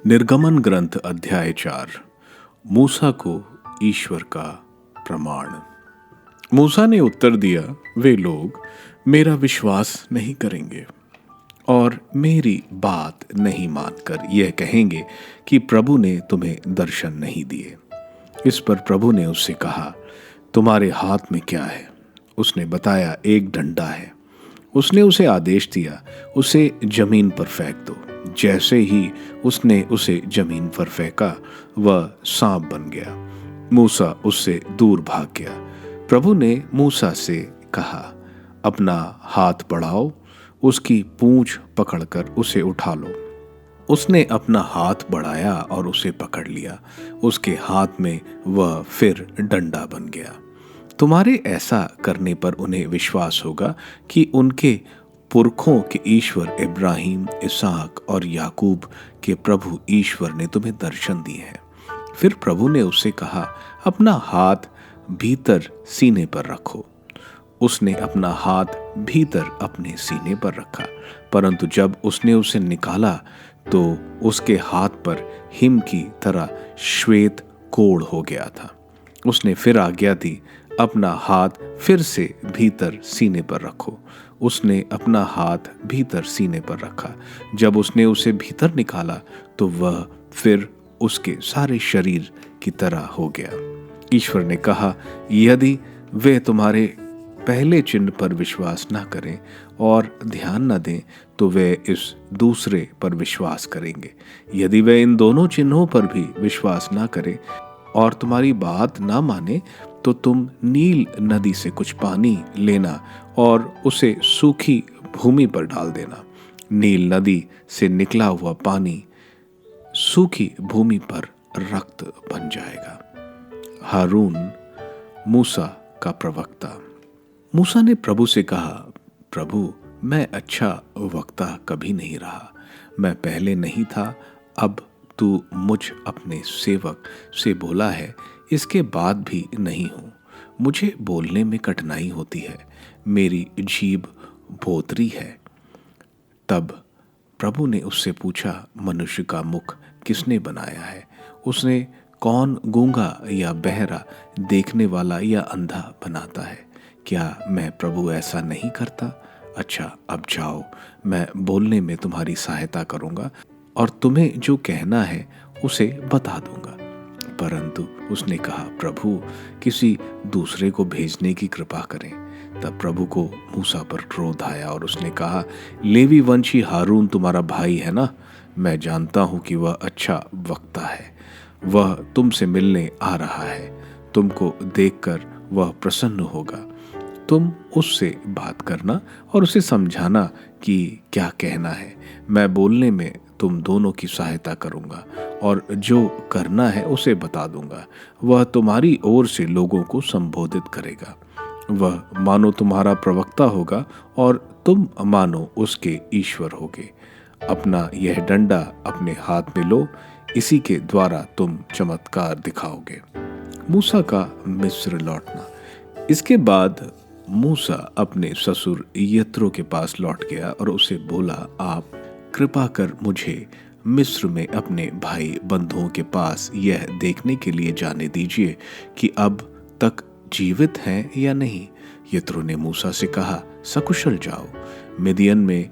निर्गमन ग्रंथ अध्याय 4। मूसा को ईश्वर का प्रमाण। मूसा ने उत्तर दिया, वे लोग मेरा विश्वास नहीं करेंगे और मेरी बात नहीं मानकर यह कहेंगे कि प्रभु ने तुम्हें दर्शन नहीं दिए। इस पर प्रभु ने उससे कहा, तुम्हारे हाथ में क्या है? उसने बताया, एक डंडा है। उसने उसे आदेश दिया, उसे जमीन पर फेंक दो। जैसे ही उसने उसे जमीन पर फेंका, वह सांप बन गया। मूसा उससे दूर भाग गया। प्रभु ने मूसा से कहा, अपना हाथ बढ़ाओ, उसकी पूंछ पकड़कर उसे उठा लो। उसने अपना हाथ बढ़ाया और उसे पकड़ लिया। उसके हाथ में वह फिर डंडा बन गया। तुम्हारे ऐसा करने पर उन्हें विश्वास होगा कि उनके पुरखों के ईश्वर इब्राहिम, इसहाक और याकूब के प्रभु ईश्वर ने तुम्हें दर्शन दिए हैं। फिर प्रभु ने उससे कहा, अपना हाथ भीतर सीने पर रखो। उसने अपना हाथ भीतर अपने सीने पर रखा, परंतु जब उसने उसे निकाला तो उसके हाथ पर हिम की तरह श्वेत कोढ़ हो गया था। उसने फिर आज्ञा दी, अपना हाथ फिर से भीतर सीने पर रखो। उसने अपना हाथ भीतर सीने पर रखा। जब उसने उसे भीतर निकाला तो वह फिर उसके सारे शरीर की तरह हो गया। ईश्वर ने कहा, यदि वे तुम्हारे पहले चिन्ह पर विश्वास न करें और ध्यान न दें तो वे इस दूसरे पर विश्वास करेंगे। यदि वे इन दोनों चिन्हों पर भी विश्वास न करें और तुम्हारी बात ना माने तो तुम नील नदी से कुछ पानी लेना और उसे सूखी भूमि पर डाल देना। नील नदी से निकला हुआ पानी सूखी भूमि पर रक्त बन जाएगा। हारून, मूसा का प्रवक्ता। मूसा ने प्रभु से कहा, प्रभु, मैं अच्छा वक्ता कभी नहीं रहा। मैं पहले नहीं था, अब तू मुझ अपने सेवक से बोला है, इसके बाद भी नहीं हूँ। मुझे बोलने में कठिनाई होती है, मेरी जीभ भोतरी है। तब प्रभु ने उससे पूछा, मनुष्य का मुख किसने बनाया है? उसने कौन गूंगा या बहरा, देखने वाला या अंधा बनाता है? क्या मैं प्रभु ऐसा नहीं करता? अच्छा, अब जाओ, मैं बोलने में तुम्हारी सहायता करूंगा और तुम्हें जो कहना है उसे बता दूंगा। परंतु उसने कहा, प्रभु, किसी दूसरे को भेजने की कृपा करें। तब प्रभु को मूसा पर क्रोध आया और उसने कहा, लेवी वंशी हारून तुम्हारा भाई है ना? मैं जानता हूं कि वह अच्छा वक्ता है। वह तुमसे मिलने आ रहा है। तुमको देखकर वह प्रसन्न होगा। तुम उससे बात करना और उसे समझाना कि क्या कहना है। मैं बोलने में तुम दोनों की सहायता करूंगा और जो करना है उसे बता दूंगा। वह तुम्हारी ओर से लोगों को संबोधित करेगा। वह मानो तुम्हारा प्रवक्ता होगा और तुम मानो उसके ईश्वर होगे। अपना यह डंडा अपने हाथ में लो, इसी के द्वारा तुम चमत्कार दिखाओगे। मूसा का मिस्र लौटना। इसके बाद मूसा अपने ससुर यत्रो के पास लौट गया और उसे बोला, आप कृपा कर मुझे मिस्र में अपने भाई बंधुओं के पास यह देखने के लिए जाने दीजिए कि अब तक जीवित हैं या नहीं। यत्रो ने मूसा से कहा, सकुशल जाओ। मिदियन में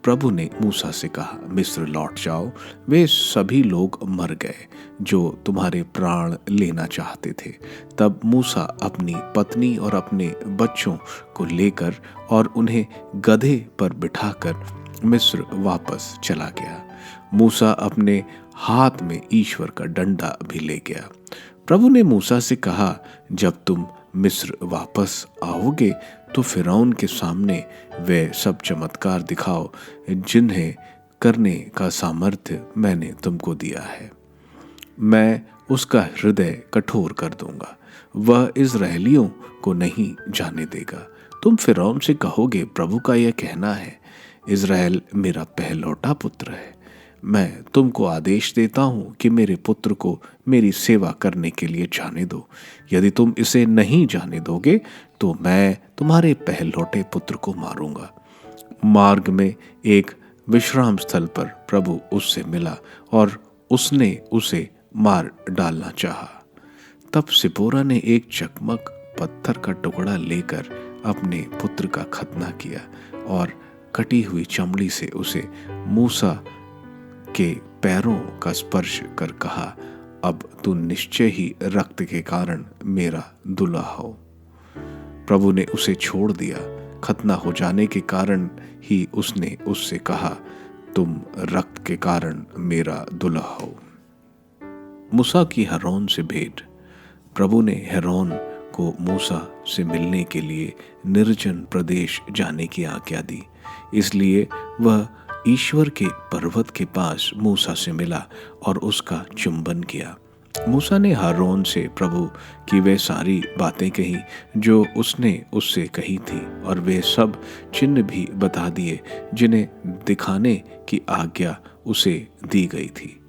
प्रभु ने मूसा से कहा, मिस्र लौट जाओ। वे सभी लोग मर गए जो तुम्हारे प्राण लेना चाहते थे। तब मूसा अपनी पत्नी और अपने बच्चों को लेकर और उन्हें गधे पर बिठाकर मिस्र वापस चला गया। मूसा अपने हाथ में ईश्वर का डंडा भी ले गया। प्रभु ने मूसा से कहा, जब तुम मिस्र वापस आओगे तो फिरौन के सामने वे सब चमत्कार दिखाओ जिन्हें करने का सामर्थ्य मैंने तुमको दिया है। मैं उसका हृदय कठोर कर दूंगा, वह इस्राएलियों को नहीं जाने देगा। तुम फिरौन से कहोगे, प्रभु का यह कहना है, इस्राएल मेरा पहलौठा पुत्र है। मैं तुमको आदेश देता हूं कि मेरे पुत्र को मेरी सेवा करने के लिए जाने दो। यदि तुम इसे नहीं जाने दोगे तो मैं तुम्हारे पहलौठे पुत्र को मारूंगा। मार्ग में एक विश्राम स्थल पर प्रभु उससे मिला और उसने उसे मार डालना चाहा। तब सिपोरा ने एक चकमक पत्थर का टुकड़ा लेकर अपने पुत्र का खतना किया और कटी हुई चमड़ी से उसे मूसा के पैरों का स्पर्श कर कहा, अब तू निश्चय ही रक्त के कारण मेरा दूल्हा हो। प्रभु ने उसे छोड़ दिया। खतना हो जाने के कारण ही उसने उससे कहा, तुम रक्त के कारण मेरा दूल्हा हो। मूसा की हरौन से भेंट। प्रभु ने हरौन को मूसा से मिलने के लिए निर्जन प्रदेश जाने की आज्ञा दी। इसलिए वह ईश्वर के पर्वत के पास मूसा से मिला और उसका चुंबन किया। मूसा ने हारून से प्रभु की वे सारी बातें कही जो उसने उससे कही थी, और वे सब चिन्ह भी बता दिए जिन्हें दिखाने की आज्ञा उसे दी गई थी।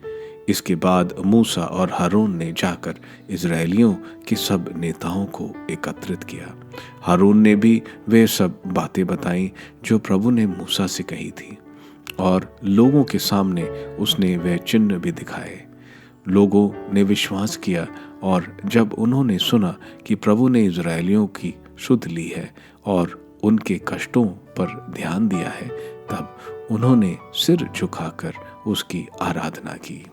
इसके बाद मूसा और हारून ने जाकर इजरायलियों के सब नेताओं को एकत्रित किया। हारून ने भी वे सब बातें बताईं जो प्रभु ने मूसा से कही थी, और लोगों के सामने उसने वे चिन्ह भी दिखाए। लोगों ने विश्वास किया, और जब उन्होंने सुना कि प्रभु ने इजरायलियों की सुध ली है और उनके कष्टों पर ध्यान दिया है, तब उन्होंने सिर झुकाकर उसकी आराधना की।